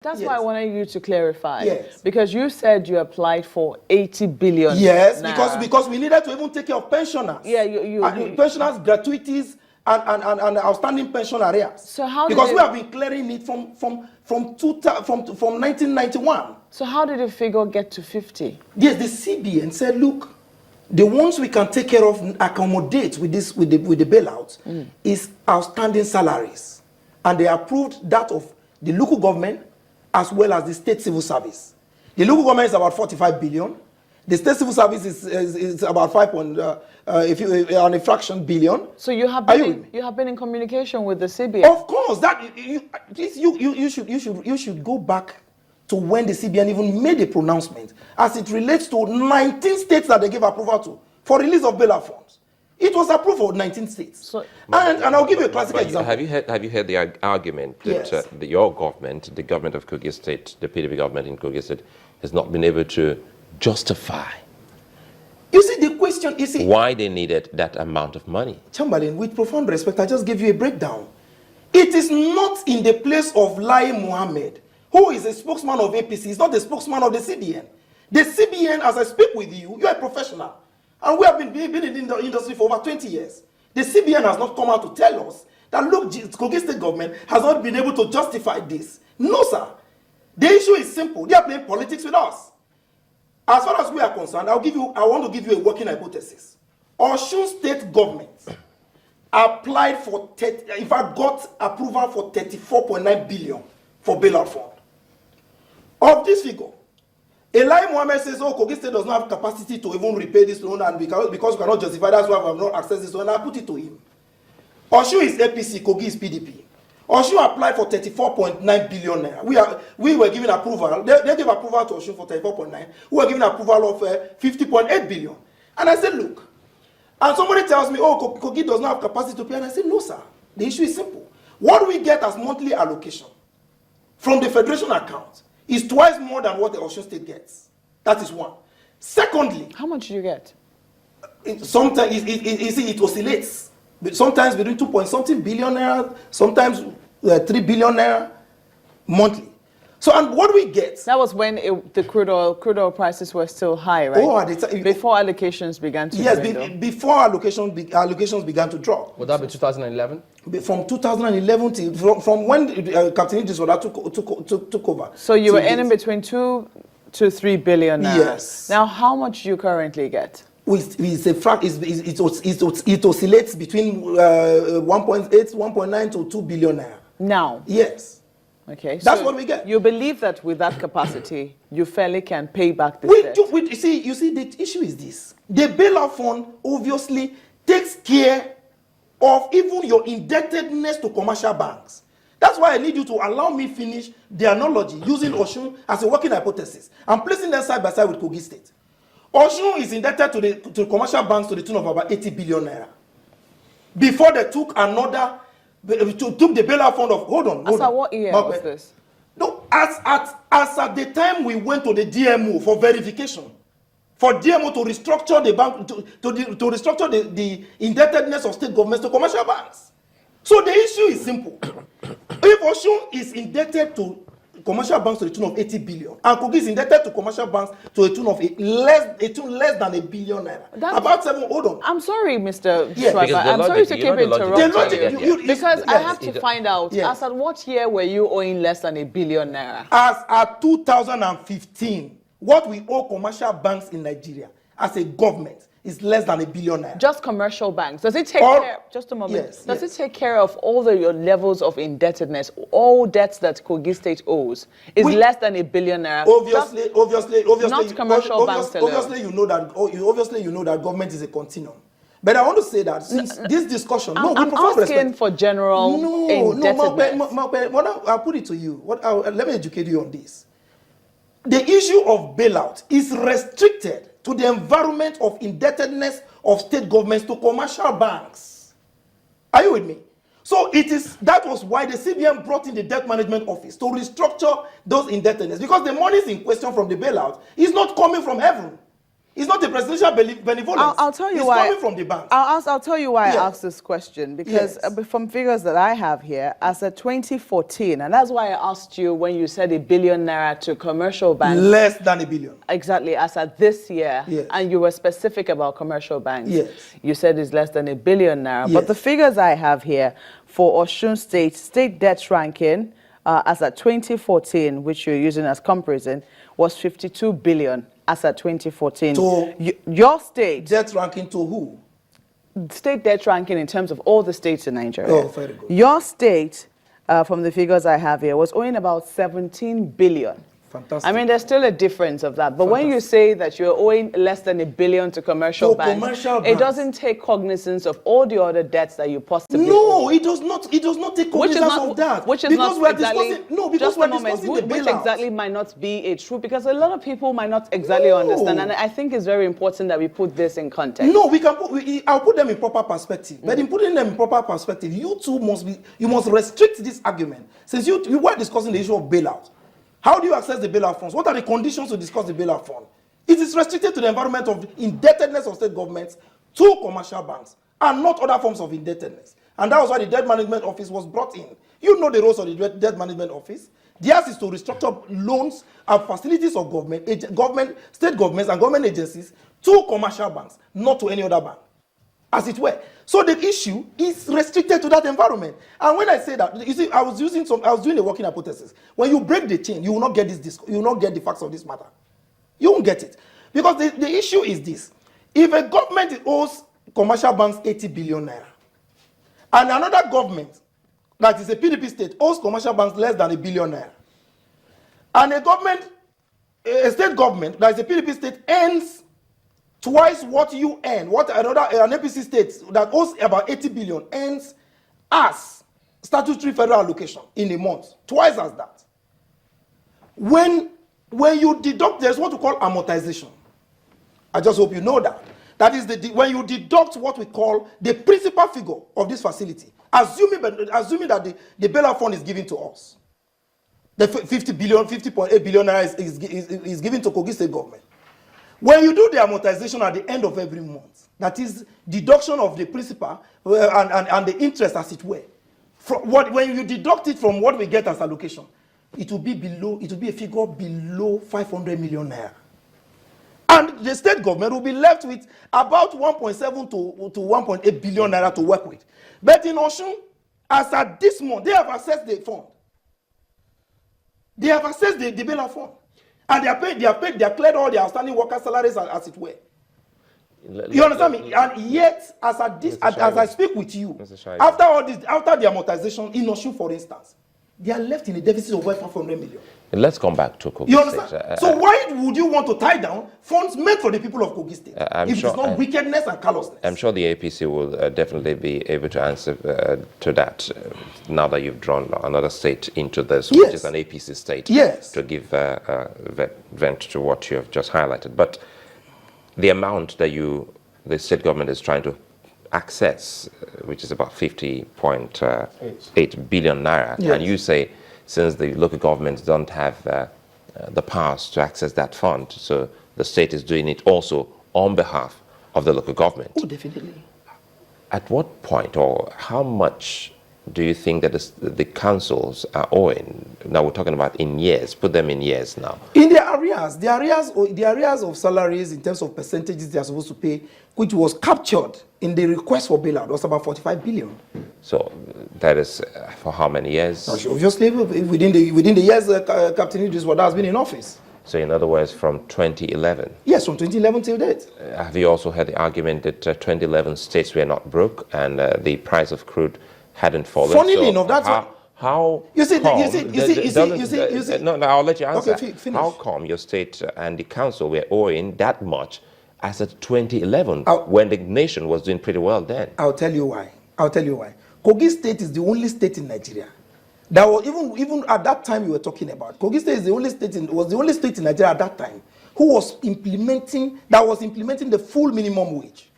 That's why I wanted you to clarify. Yes. Because you said you applied for 80 billion. Yes, Naira. because we needed to even take care of pensioners. Yeah, pensioners, gratuities, and outstanding pension arrears. So how because we have been clearing it from 1991. So how did the figure get to 50? Yes, the CBN said, look, the ones we can take care of, accommodate with this with the bailout is outstanding salaries, and they approved that of the local government as well as the state civil service. The local government is about 45 billion. The state civil service is about 5 on a fraction billion. So you have been in communication with the CBN. Of course, that you should go back to when the CBN even made a pronouncement as it relates to 19 states that they gave approval to for release of bailout funds. It was approved for 19 states. So, and I'll give you a classic example. Have you heard the argument that, yes, your government, the government of Kogi State, the PDP government in Kogi State, has not been able to justify? You see, the question is why they needed that amount of money. Chamberlain, with profound respect, I just gave you a breakdown. It is not in the place of Lai Mohammed, who is a spokesman of APC. He's not the spokesman of the CBN. The CBN, as I speak with you, you're a professional. And we have been in the industry for over 20 years. The CBN has not come out to tell us that, look, Kogi State government has not been able to justify this. No, sir. The issue is simple. They are playing politics with us. As far as we are concerned, I want to give you a working hypothesis. Osun State government applied for, got approval for 34.9 billion for bailout fund. Of this figure, Eli Mohammed says, oh, Kogi State does not have capacity to even repay this loan, and because we cannot justify, that's why we have not accessed this loan, and I put it to him. Osun is APC, Kogi is PDP. Osun applied for 34.9 billion naira. We were given approval. They gave approval to Osun for 34.9. We were given approval of 50.8 billion. And I said, look. And somebody tells me, oh, Kogi does not have capacity to pay. And I said, no, sir. The issue is simple. What we get as monthly allocation from the federation account is twice more than what the Osun State gets. That is one. Secondly, how much do you get? Sometimes it oscillates. Sometimes between 2-point-something billion naira, sometimes 3 billion naira monthly. So, and what we get? That was when the crude oil prices were still high, right? Oh, before allocations began to before allocations began to drop. Would that be 2011? From 2011 till from when Captain Idris Wada took over. So you were earning between 2 to 3 billion naira. Yes. Now, how much do you currently get? It oscillates between 1.8, 1.9 to 2 billion naira. Now? Yes. Okay. That's what we get. You believe that with that capacity, you fairly can pay back the debt? You see, the issue is this. The bailout fund obviously takes care of even your indebtedness to commercial banks. That's why I need you to allow me finish the analogy using Osun as a working hypothesis. I'm placing them side by side with Kogi State. Osun is indebted to commercial banks to the tune of about 80 billion naira. Before they took took the bailout fund of, hold on. As at what year was this? No, as at the time we went to the DMO for verification, for DMO to restructure the bank, to restructure the indebtedness of state governments to commercial banks. So the issue is simple. If Osun is indebted to commercial banks to the tune of 80 billion, and Kogi is indebted to commercial banks to a tune of less than a billion naira. About 7, hold on. I'm sorry, Mr. Schreiber. I'm sorry to keep interrupting you. Because I have to find out, as at what year were you owing less than a billion naira? As at 2015, what we owe commercial banks in Nigeria as a government is less than a billion naira. Just commercial banks. Does it take care? Just a moment. Yes, Does it take care of all your levels of indebtedness, all debts that Kogi State owes? Is less than a billion naira? Obviously, not commercial banks alone. Obviously, you know that government is a continuum. But I want to say that since this discussion, I'm asking for general indebtedness. I'll put it to you. Let me educate you on this. The issue of bailout is restricted to the environment of indebtedness of state governments to commercial banks. Are you with me? So that was why the CBN brought in the debt management office to restructure those indebtedness, because the monies in question from the bailout is not coming from heaven. It's not a presidential benevolence. I'll tell you it's why. It's coming from the bank. I'll tell you why I asked this question. Because from figures that I have here, as of 2014, and that's why I asked you when you said R1 billion to commercial banks. Less than R1 billion. Exactly, as at this year. Yes. And you were specific about commercial banks. Yes. You said it's less than R1 billion. Yes. But the figures I have here for Osun state debt ranking, as at 2014, which you're using as comparison, was 52 billion. As at 2014, to your state debt ranking to who? State debt ranking in terms of all the states in Nigeria. Oh, very good. Your state, from the figures I have here, was owing about 17 billion. Fantastic. I mean, there's still a difference of that. But when you say that you're owing less than $1 billion to commercial banks, it doesn't take cognizance of all the other debts that you possibly owe. It does not. It does not take cognizance of that. Which is because not exactly. Because we're discussing the bailout. Which exactly might not be a true, because a lot of people might not exactly understand, and I think it's very important that we put this in context. No, we can put. I'll put them in proper perspective. But in putting them in proper perspective, you too must be. You must restrict this argument, since you were discussing the issue of bailout. How do you access the bailout funds? What are the conditions to discuss the bailout fund? It is restricted to the environment of indebtedness of state governments to commercial banks and not other forms of indebtedness. And that was why the Debt Management Office was brought in. You know the roles of the Debt Management Office. Theirs is to restructure loans and facilities of government, state governments and government agencies to commercial banks, not to any other bank, as it were. So the issue is restricted to that environment. And when I say that, you see, I was doing a working hypothesis. When you break the chain, you will not get you will not get the facts of this matter. You won't get it. Because the issue is this. If a government owes commercial banks 80 billion naira, and another government, that is a PDP state, owes commercial banks less than R1 billion naira, and a state government, that is a PDP state, earns twice what you earn, what an APC state that owes about 80 billion earns as statutory federal allocation in a month, twice as that. When you deduct, there's what we call amortization. I just hope you know that. That is when you deduct what we call the principal figure of this facility, assuming that the bailout fund is given to us. The 50.8 billion is given to Kogi State Government. When you do the amortization at the end of every month, that is deduction of the principal and the interest, as it were, when you deduct it from what we get as allocation, it will be a figure below 500 million naira. And the state government will be left with about 1.7 to 1.8 billion naira to work with. But in Osun, as at this month, they have accessed the fund. They have accessed the bailout fund. And they have cleared all the outstanding worker salaries, as it were. You understand me? And yet, as I speak with you, after the amortization in Osun, for instance, they are left in a deficit of 500 million. Let's come back to Kogi State. You understand? So why would you want to tie down funds meant for the people of Kogi State if it's not wickedness and callousness? I'm sure the APC will definitely be able to answer to that now that you've drawn another state into this, which is an APC state, to give vent to what you have just highlighted. But the amount that the state government is trying to access, which is about 50.8 billion naira, and you say, since the local governments don't have the powers to access that fund, so the state is doing it also on behalf of the local government. Oh, definitely. At what point or how much do you think that the councils are owing? Now we're talking about in years. Put them in years now. In the arrears of salaries in terms of percentages they are supposed to pay, which was captured in the request for bailout, was about 45 billion. So that is for how many years? Obviously, within the years Captain Idris Wada has been in office. So in other words, from 2011? Yes, from 2011 till date. Have you also had the argument that 2011 states were not broke and the price of crude hadn't fallen? Funnily enough, that's how you see. No, I'll let you answer. Okay, finish. How come your state and the council were owing that much as of 2011 when the nation was doing pretty well then? I'll tell you why. Kogi State is the only state in Nigeria that was even at that time you were talking about. Kogi State is the only state was the only state in Nigeria at that time who was implementing the full minimum wage.